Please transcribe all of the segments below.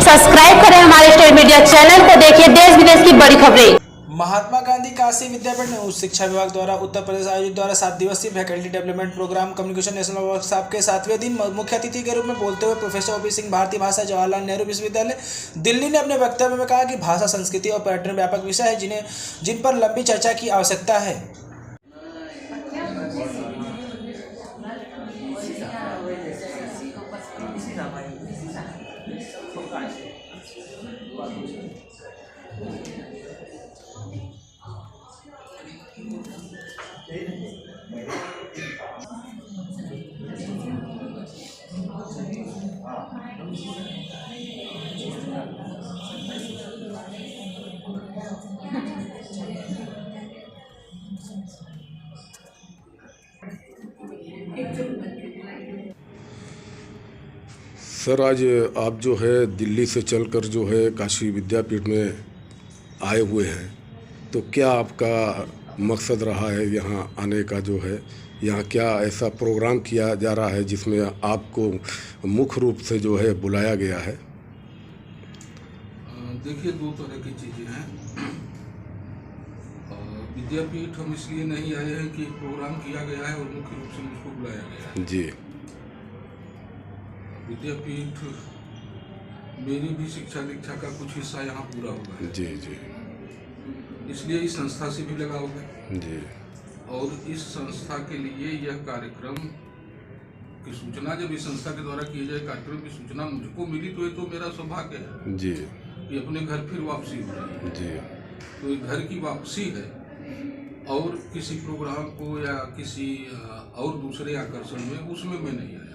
Subscribe करें हमारे state media channel को, देखिए देश विदेश की बड़ी खबरें। महात्मा गांधी काशी विद्यापीठ में उच्च शिक्षा विभाग द्वारा उत्तर प्रदेश आयोजित द्वारा 7 दिवसीय faculty development programme communication national workshop के 7वें दिन मुख्य अतिथि के रूप में बोलते हुए प्रोफेसर ओपी सिंह भारतीय भाषा जवाहरलाल नेहरू विश्वविद्यालय दिल्ली ने अपने वक्तव्य में कहा कि भाषा, संस्कृति और पर्यटन व्यापक विषय है जिन पर लंबी चर्चा की आवश्यकता है। सर, आज आप जो है दिल्ली से चलकर जो है काशी विद्यापीठ में आए हुए हैं, तो क्या आपका मकसद रहा है यहाँ आने का? जो है यहाँ क्या ऐसा प्रोग्राम किया जा रहा है जिसमें आपको मुख्य रूप से जो है बुलाया गया है? देखिए, दो तरह की चीज़ें हैं। विद्यापीठ हम इसलिए नहीं आए हैं कि प्रोग्राम किया गया है और मुख्य रूप से मुझको बुलाया गया है। जी। विद्यापीठ मेरी भी शिक्षा दीक्षा का कुछ हिस्सा यहाँ पूरा हुआ है। जी जी। इसलिए इस संस्था से भी लगाव है जी। और इस संस्था के लिए यह कार्यक्रम की सूचना, जब इस संस्था के द्वारा किए जाए कार्यक्रम की सूचना मुझको मिली तो ये तो मेरा सौभाग्य है जी कि अपने घर फिर वापसी हो रही है। जी। तो ये घर की वापसी है और किसी प्रोग्राम को या किसी और दूसरे आकर्षण में उसमें मैं नहीं आया।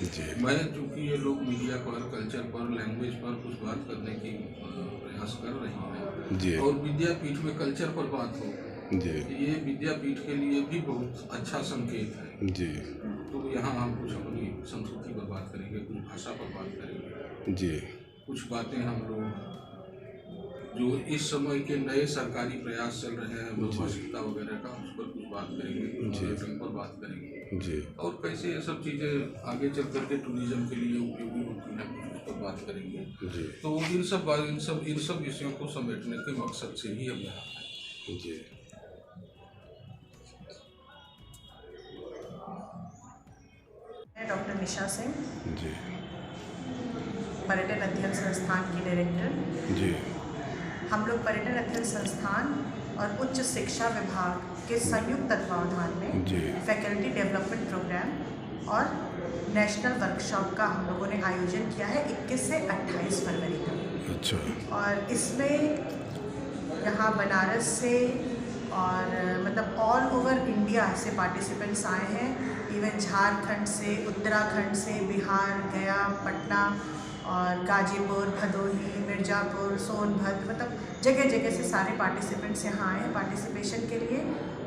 जी। मैं चूँकि ये लोग मीडिया पर, कल्चर पर, लैंग्वेज पर कुछ बात करने की प्रयास कर रही हैं जी। और विद्यापीठ में कल्चर पर बात हो जी। ये विद्यापीठ के लिए भी बहुत अच्छा संकेत है। जी। तो यहाँ हम कुछ अपनी संस्कृति पर बात करेंगे, कुछ भाषा पर बात करेंगे, जी। कुछ बातें हम लोग जो इस समय के नए सरकारी प्रयास चल रहे हैं बहुभाषिकता वगैरह का, उस पर कुछ बात करेंगे, कुछ पर्यटन पर बात करेंगे जी। और कैसे ये सब चीज़ें आगे चल करके टूरिज्म के लिए उपयोगी होती हैं, उस पर बात करेंगे। जी। तो इन सब विषयों को समेटने के मकसद से ही हम यहाँ आए। जी। डॉक्टर निशा सिंह जी। पर्यटन अध्ययन संस्थान की डायरेक्टर। जी। हम लोग पर्यटन अध्ययन संस्थान और उच्च शिक्षा विभाग के संयुक्त तत्वावधान में जी। फैकल्टी डेवलपमेंट प्रोग्राम और नेशनल वर्कशॉप का हम लोगों ने आयोजन किया है 21 से 28 फरवरी तक। अच्छा। और इसमें यहाँ बनारस से और मतलब ऑल ओवर इंडिया से पार्टिसिपेंट्स आए हैं। इवन झारखंड से, उत्तराखंड से, बिहार, गया, पटना और गाजीपुर, भदोही, मिर्ज़ापुर, सोनभद्र, मतलब जगह जगह से सारे पार्टिसिपेंट्स यहाँ आए हैं पार्टिसिपेशन के लिए।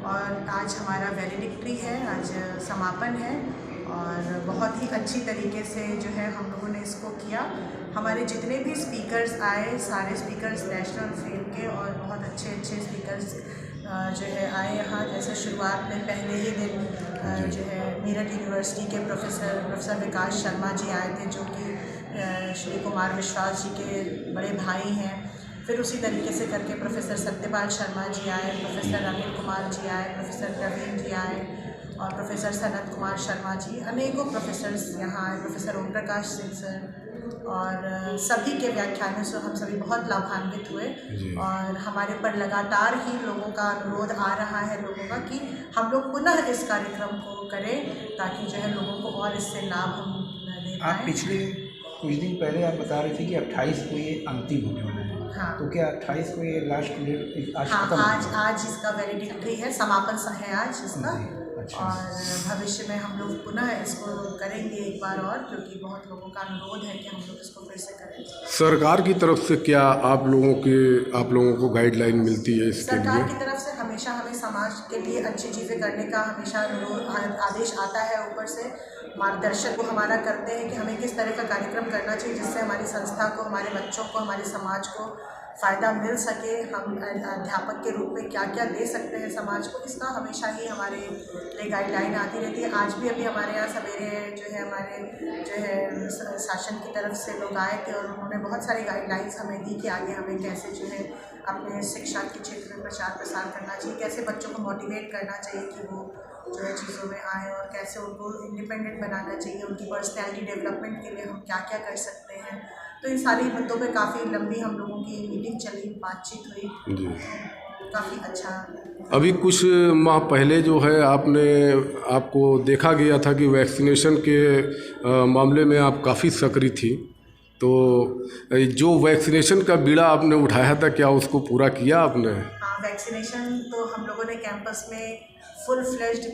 और आज हमारा वैलिडिक्ट्री है, आज समापन है और बहुत ही अच्छी तरीके से जो है हम लोगों ने इसको किया। हमारे जितने भी स्पीकर्स आए, सारे स्पीकर्स नेशनल फेम के और बहुत अच्छे अच्छे स्पीकर्स जो है आए यहाँ। जैसे शुरुआत में पहले ही दिन जो है मेरठ यूनिवर्सिटी के प्रोफेसर विकास शर्मा जी आए थे, जो कि श्री कुमार विश्वास जी के बड़े भाई हैं। फिर उसी तरीके से करके प्रोफेसर सत्यपाल शर्मा जी आए, प्रोफेसर अनिल कुमार जी आए, प्रोफेसर प्रवीण जी आए और प्रोफेसर सनत कुमार शर्मा जी, अनेकों प्रोफेसर्स यहाँ आए, प्रोफेसर ओम प्रकाश सिंह सर, और सभी के व्याख्यानों से हम सभी बहुत लाभान्वित हुए। और हमारे पर लगातार ही लोगों का अनुरोध आ रहा है लोगों का कि हम लोग पुनः इस कार्यक्रम को करें ताकि जो है लोगों को और इससे लाभ हम दे पाएँ। आप पिछले कुछ दिन पहले आप बता रहे थे कि 28 को ये अंतिम होने वाला है। हाँ। तो क्या 28 को ये लास्ट डेट आज हाँ, खत्म? आज इसका वैलिडिक्ट्री है, समापन है आज इसका। अच्छा। और भविष्य में हम लोग पुनः इसको करेंगे एक बार और, क्योंकि बहुत लोगों का अनुरोध है कि हम लोग इसको फिर से करें। सरकार की तरफ से क्या आप लोगों को गाइडलाइन मिलती है इसके लिए? सरकार की तरफ से हमेशा हमें समाज के लिए अच्छी चीज़ें करने का हमेशा आदेश आता है ऊपर से। मार्गदर्शन को हमारा करते हैं कि हमें किस तरह का कार्यक्रम करना चाहिए जिससे हमारी संस्था को, हमारे बच्चों को, हमारे समाज को फ़ायदा मिल सके, हम अध्यापक के रूप में क्या क्या दे सकते हैं समाज को, इसका हमेशा ही हमारे लिए गाइडलाइन आती रहती है। आज भी अभी हमारे यहाँ सवेरे जो है हमारे जो है शासन की तरफ से लोग आए थे और उन्होंने बहुत सारी गाइडलाइंस हमें दी कि आगे हमें कैसे जो है अपने शिक्षा के क्षेत्र में प्रचार प्रसार करना चाहिए, कैसे बच्चों को मोटिवेट करना चाहिए कि वो जो है चीज़ों में आए और कैसे उनको इंडिपेंडेंट बनाना चाहिए, उनकी पर्सनैलिटी डेवलपमेंट के लिए हम क्या क्या कर सकते हैं। तो इन सारी मुद्दों पे काफ़ी लंबी हम लोगों की मीटिंग चली, बातचीत हुई, जी। काफ़ी अच्छा। अभी कुछ माह पहले जो है आपको देखा गया था कि वैक्सीनेशन के मामले में आप काफ़ी सक्रिय थी, तो जो वैक्सीनेशन का बीड़ा आपने उठाया था क्या उसको पूरा किया आपने? हाँ, वैक्सीनेशन तो हम लोगों ने कैंपस में फुल फ्लेज्ड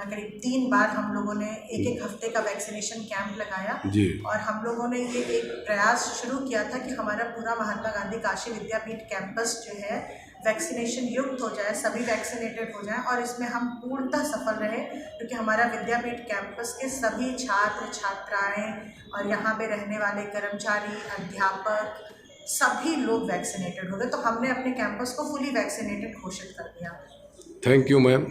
करीब 3 बार हम लोगों ने एक हफ्ते का वैक्सीनेशन कैंप लगाया जी। और हम लोगों ने ये एक प्रयास शुरू किया था कि हमारा पूरा महात्मा गांधी काशी विद्यापीठ कैंपस जो है वैक्सीनेशन युक्त हो जाए, सभी वैक्सीनेटेड हो जाएं और इसमें हम पूर्णतः सफल रहे, क्योंकि हमारा विद्यापीठ कैंपस के सभी छात्र छात्राएं और यहाँ पे रहने वाले कर्मचारी, अध्यापक, सभी लोग वैक्सीनेटेड हो गए। तो हमने अपने कैंपस को फुली वैक्सीनेटेड घोषित कर दिया। Thank you ma'am.